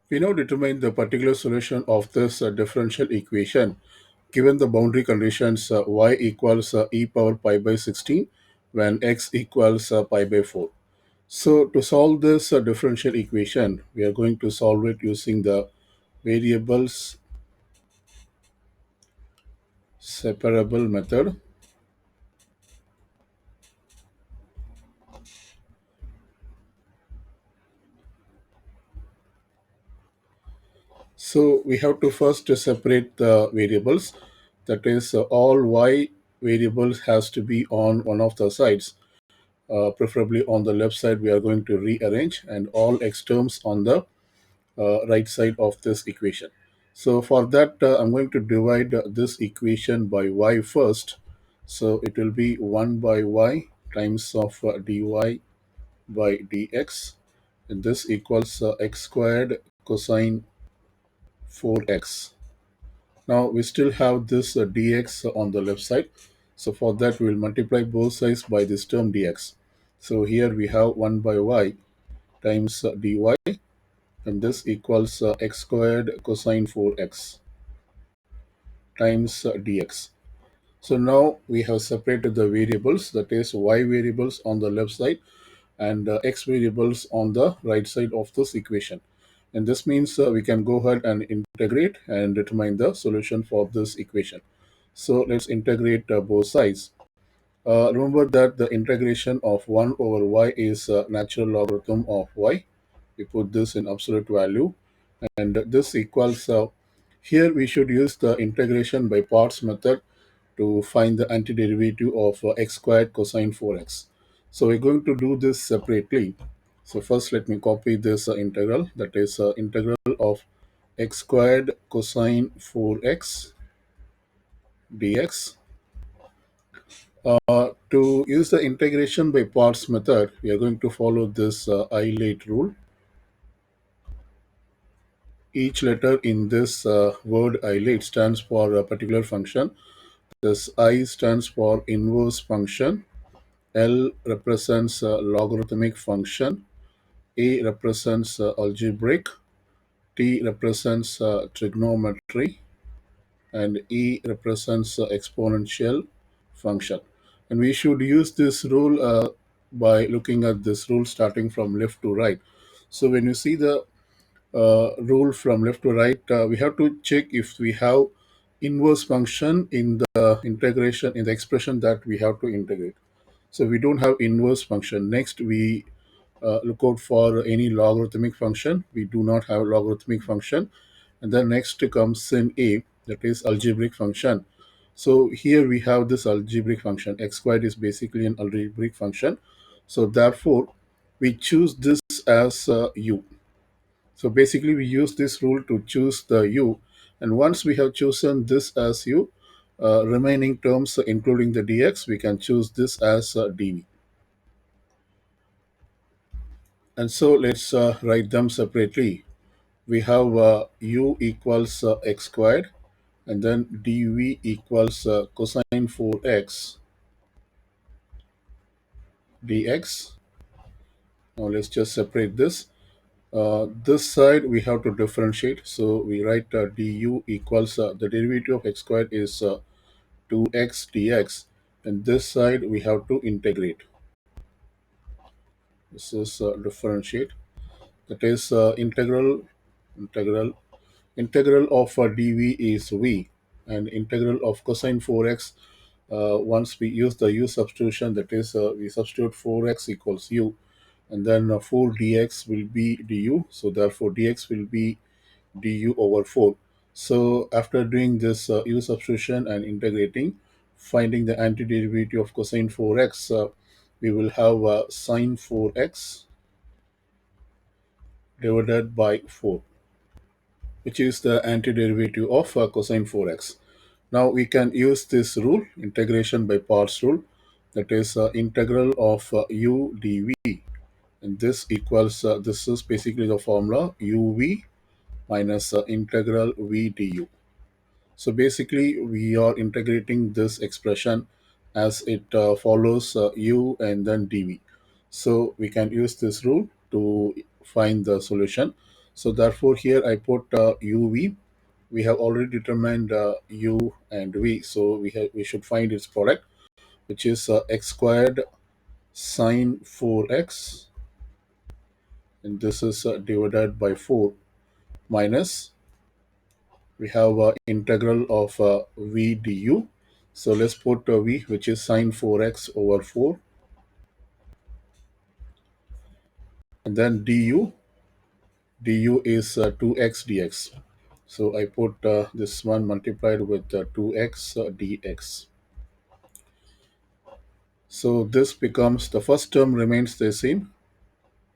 We now determine the particular solution of this differential equation given the boundary conditions y equals e power pi by 16 when x equals pi by 4. So to solve this differential equation, we are going to solve it using the variables separable method. So we have to first separate the variables. That is, all y variables has to be on one of the sides. Preferably on the left side, we are going to rearrange, and all x terms on the right side of this equation. So for that, I'm going to divide this equation by y first. So it will be 1 by y times of dy by dx, and this equals x squared cosine 4x. Now we still have this dx on the left side. So for that, we will multiply both sides by this term dx. So here we have 1 by y times dy, and this equals x squared cosine 4x times dx. So now we have separated the variables, that is y variables on the left side and x variables on the right side of this equation. And this means we can go ahead and integrate and determine the solution for this equation. So let's integrate both sides. Remember that the integration of 1 over y is natural logarithm of y. We put this in absolute value, and this equals, here we should use the integration by parts method to find the antiderivative of x squared cosine 4x. So we're going to do this separately. So first let me copy this integral, that is integral of x squared cosine 4x dx. To use the integration by parts method, we are going to follow this ILATE rule. Each letter in this word ILATE stands for a particular function. This I stands for inverse function, L represents logarithmic function, A represents algebraic, T represents trigonometry, and E represents exponential function. And we should use this rule by looking at this rule starting from left to right. So when you see the rule from left to right, we have to check if we have inverse function in the integration in the expression that we have to integrate. So we don't have inverse function. Next, we look out for any logarithmic function. We do not have logarithmic function. And then next comes in A, that is algebraic function. So here we have this algebraic function. X squared is basically an algebraic function. So therefore, we choose this as u. So basically, we use this rule to choose the u. And once we have chosen this as u, remaining terms, including the dx, we can choose this as dv. And so let's write them separately. We have u equals x squared, and then dv equals cosine 4x dx. Now let's just separate this. This side we have to differentiate. So we write du equals the derivative of x squared is 2x dx, and this side we have to integrate. This is differentiate. That is integral of dv is v, and integral of cosine 4x, once we use the u substitution, that is we substitute 4x equals u, and then 4 dx will be du, so therefore dx will be du over 4. So after doing this u substitution and integrating, finding the antiderivative of cosine 4x, we will have sine 4x divided by 4, which is the antiderivative of cosine 4x. Now we can use this rule, integration by parts rule, that is integral of u dv, and this equals, this is basically the formula uv minus integral v du. So basically we are integrating this expression as it follows u and then dv. So we can use this rule to find the solution. So therefore here I put uv. We have already determined u and v, so we should find its product, which is x squared sine 4x, and this is divided by 4 minus, we have integral of v du. So let's put v, which is sine 4x over 4, and then du is 2x dx. So I put this one multiplied with 2x dx. So this becomes, the first term remains the same,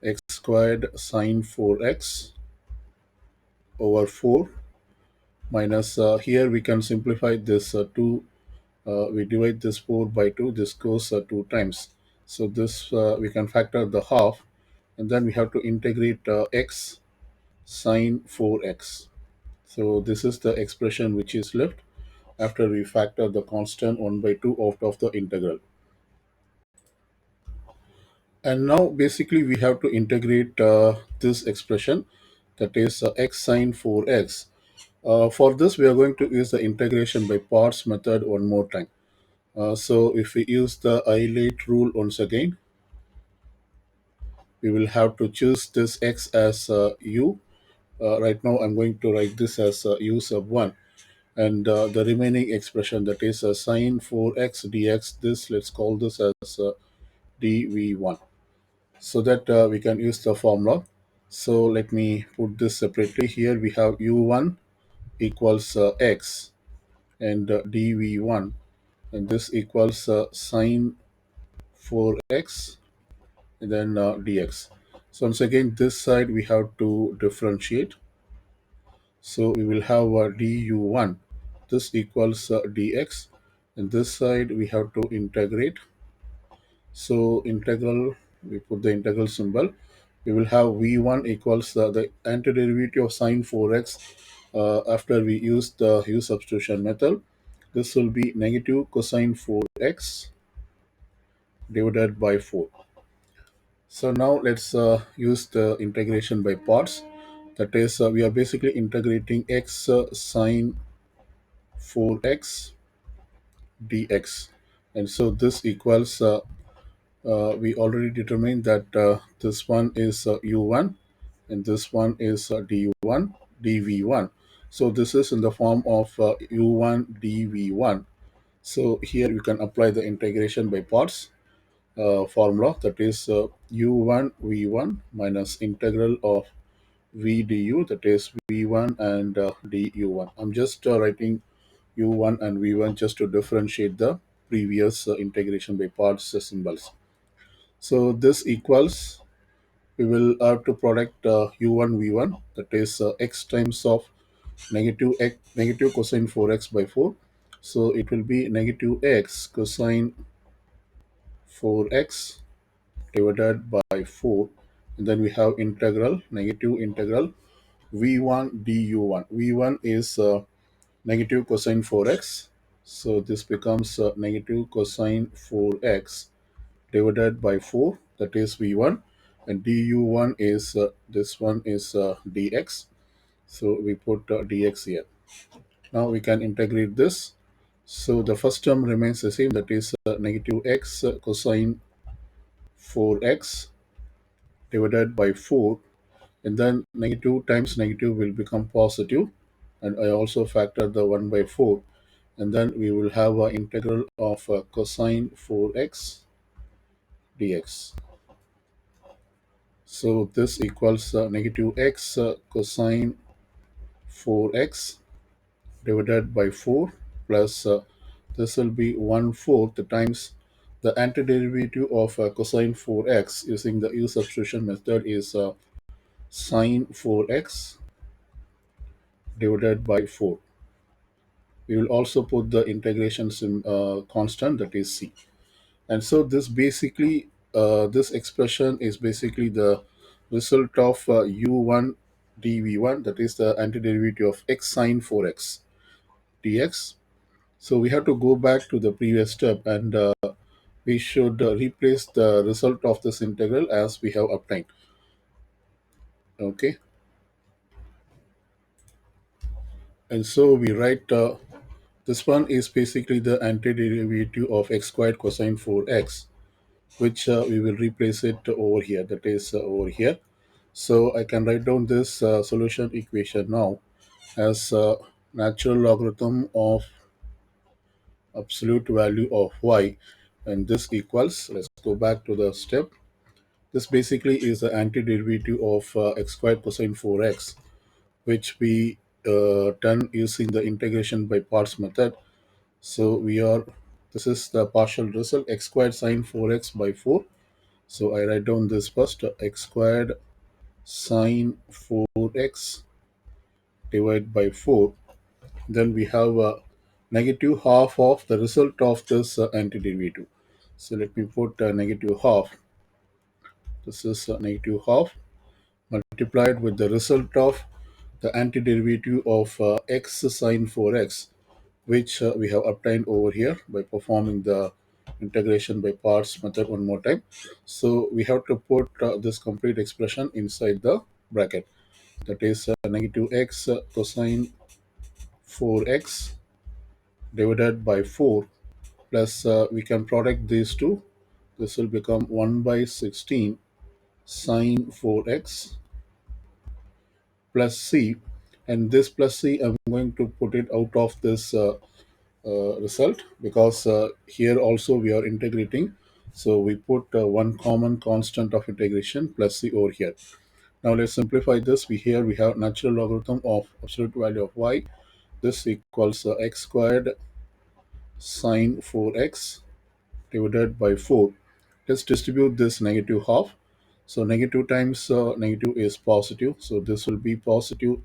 x squared sine 4x over 4 minus, here we can simplify this 2, we divide this 4 by 2, this goes 2 times. So this we can factor the half, and then we have to integrate x sine 4x. So this is the expression which is left after we factor the constant 1 by 2 out of the integral. And now basically we have to integrate this expression, that is x sine 4x. For this we are going to use the integration by parts method one more time. So if we use the isolate rule once again, we will have to choose this x as u. Right now I'm going to write this as u sub 1, and the remaining expression, that is sine 4x dx, this let's call this as dv1, so that we can use the formula. So let me put this separately. Here we have u1 equals x, and dv1, and this equals sine 4x, and then dx. So once again this side we have to differentiate. So we will have du1, this equals dx, and this side we have to integrate. So integral, we put the integral symbol. We will have v1 equals the antiderivative of sine 4x after we use the u substitution method. This will be negative cosine 4x divided by 4. So now let's use the integration by parts. That is, we are basically integrating x sine 4x dx. And so this equals, we already determined that this one is u1, and this one is du1, dv1. So this is in the form of u1 dv1. So here you can apply the integration by parts formula, that is u1 v1 minus integral of v du, that is v1 and du1. I'm just writing u1 and v1 just to differentiate the previous integration by parts symbols. So this equals, we will have to product u1 v1, that is x times of negative cosine 4x by 4. So it will be negative x cosine 4x divided by 4, and then we have integral, negative integral v1 du1. v1 is negative cosine 4x, so this becomes negative cosine 4x divided by 4, that is v1, and du1 is this one is dx, so we put dx here. Now we can integrate this. So the first term remains the same, that is negative x cosine 4x divided by 4, and then negative times negative will become positive, and I also factor the 1 by 4, and then we will have an integral of cosine 4x dx. So this equals negative x cosine 4x divided by 4 plus this will be 1/4 times the antiderivative of cosine 4x using the u substitution method is sine 4x divided by 4. We will also put the integration constant, that is c. And so this basically, this expression is basically the result of u1 dv1, that is the antiderivative of x sine 4x dx. So we have to go back to the previous step, and we should replace the result of this integral as we have obtained. Okay. And so we write this one is basically the antiderivative of x squared cosine 4x, which we will replace it over here, that is over here. So I can write down this solution equation now as natural logarithm of absolute value of y, and this equals, let's go back to the step. This basically is the antiderivative of x squared cosine 4x, which we done using the integration by parts method. So we are, this is the partial result, x squared sine 4x by 4. So I write down this first, x squared sine 4x divided by 4. Then we have a negative half of the result of this antiderivative. So let me put negative half. This is negative half multiplied with the result of the antiderivative of x sine 4x, which we have obtained over here by performing the integration by parts method one more time. So we have to put this complete expression inside the bracket. That is negative x cosine 4x divided by 4 plus we can product these two. This will become 1 by 16 sine 4x plus c, and this plus c I'm going to put it out of this result, because here also we are integrating, so we put one common constant of integration plus c over here. Now let's simplify this. We have natural logarithm of absolute value of y. This equals x squared sine 4x divided by 4. Let's distribute this negative half. So negative times negative is positive. So this will be positive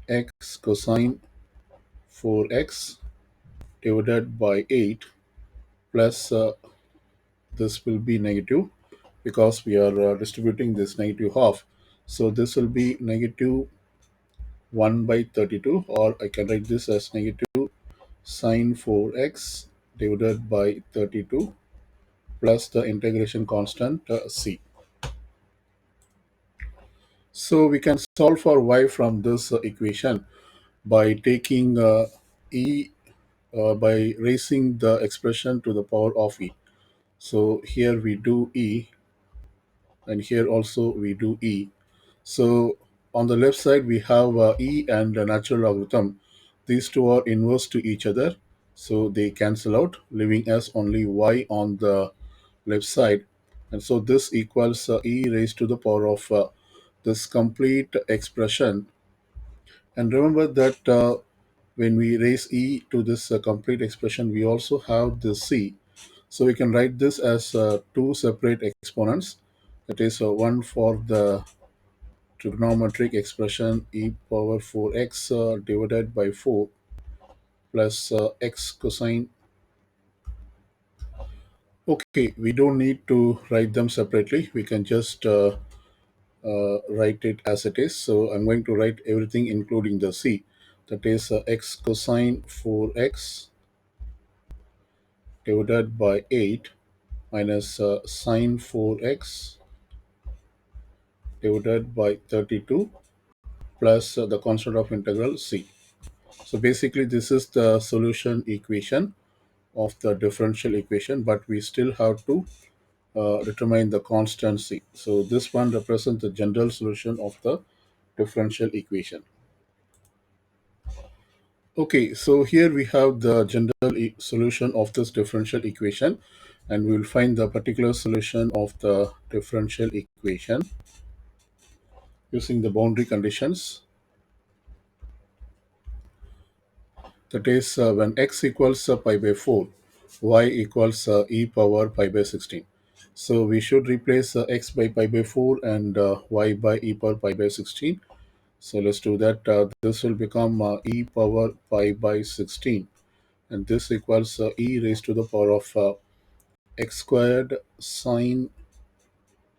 x cosine 4x divided by 8 plus this will be negative because we are distributing this negative half. So this will be negative 1 by 32, or I can write this as negative sine 4x divided by 32 plus the integration constant c. So we can solve for y from this equation by taking e by raising the expression to the power of e. So here we do e, and here also we do e. So on the left side we have e and the natural logarithm. These two are inverse to each other, so they cancel out, leaving us only y on the left side. And so this equals e raised to the power of this complete expression. And remember that when we raise e to this complete expression, we also have the c. So we can write this as two separate exponents. That is one for the trigonometric expression e power 4x divided by 4 plus x cosine. Okay, we don't need to write them separately. We can just write it as it is. So I'm going to write everything including the c. That is x cosine 4x divided by 8 minus sine 4x divided by 32 plus the constant of integral c. So basically this is the solution equation of the differential equation, but we still have to determine the constant c. So this one represents the general solution of the differential equation. Okay, so here we have the general solution of this differential equation, and we will find the particular solution of the differential equation using the boundary conditions. That is when x equals pi by 4, y equals e power pi by 16. So we should replace x by pi by 4 and y by e power pi by 16. So let's do that. This will become e power pi by 16, and this equals e raised to the power of x squared sine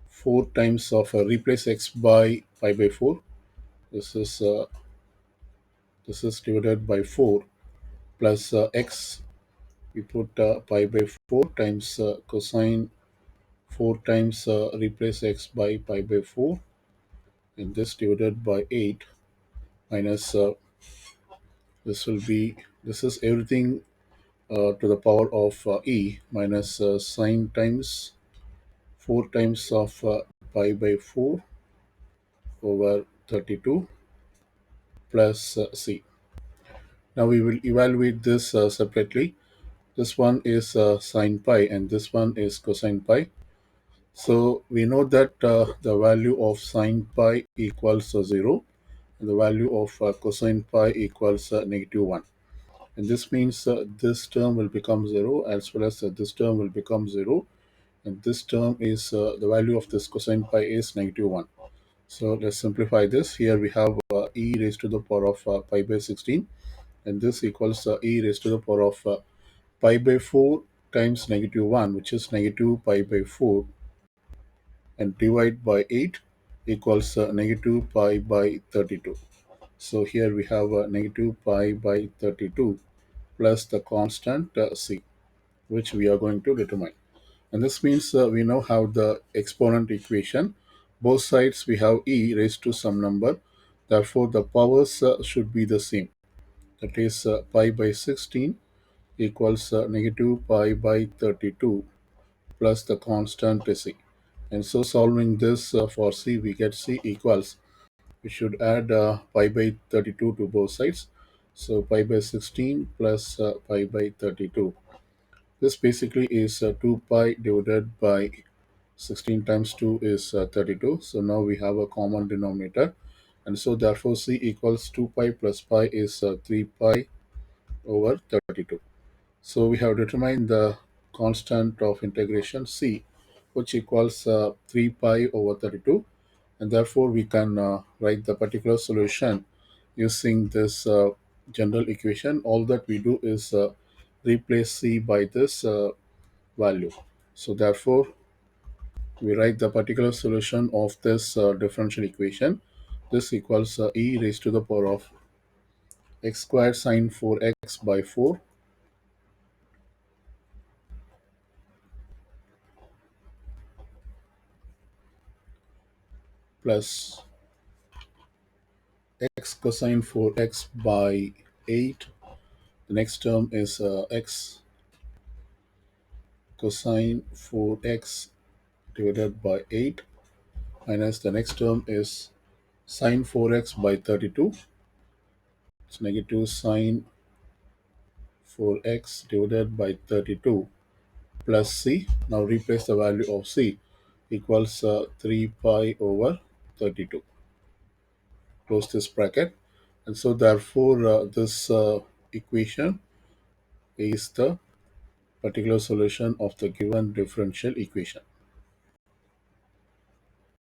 4 times of replace x by pi by 4. This is uh, this is divided by 4 plus x. We put pi by 4 times cosine 4 times replace x by pi by 4, and this divided by 8 minus This will be, this is everything to the power of e minus sine times 4 times of pi by 4 over 32 plus c. Now we will evaluate this separately. This one is sine pi and this one is cosine pi. So we know that the value of sine pi equals 0 and the value of cosine pi equals -1. And this means this term will become 0 as well as this term will become 0. And this term is the value of this cosine pi is -1. So let's simplify this. Here we have e raised to the power of pi by 16, and this equals e raised to the power of pi by 4 times -1, which is negative pi by 4, and divide by 8 equals negative pi by 32. So here we have negative pi by 32 plus the constant c, which we are going to determine. And this means we now have the exponent equation. Both sides we have e raised to some number. Therefore, the powers should be the same. That is pi by 16 equals negative pi by 32 plus the constant c. And so solving this for c, we get c equals, we should add pi by 32 to both sides. So pi by 16 plus pi by 32. This basically is 2 pi divided by 16 times 2 is 32. So now we have a common denominator. And so therefore c equals 2 pi plus pi is 3 pi over 32. So we have determined the constant of integration c, which equals 3 pi over 32. And therefore we can write the particular solution using this general equation. All that we do is replace c by this value. So therefore we write the particular solution of this differential equation. This equals e raised to the power of x squared sine 4x by 4 plus x cosine 4x by 8. The next term is x cosine 4x divided by 8 minus the next term is sine 4x by 32. It's negative sine 4x divided by 32 plus c. Now replace the value of c equals 3 pi over 32. Close this bracket. And so therefore this equation is the particular solution of the given differential equation.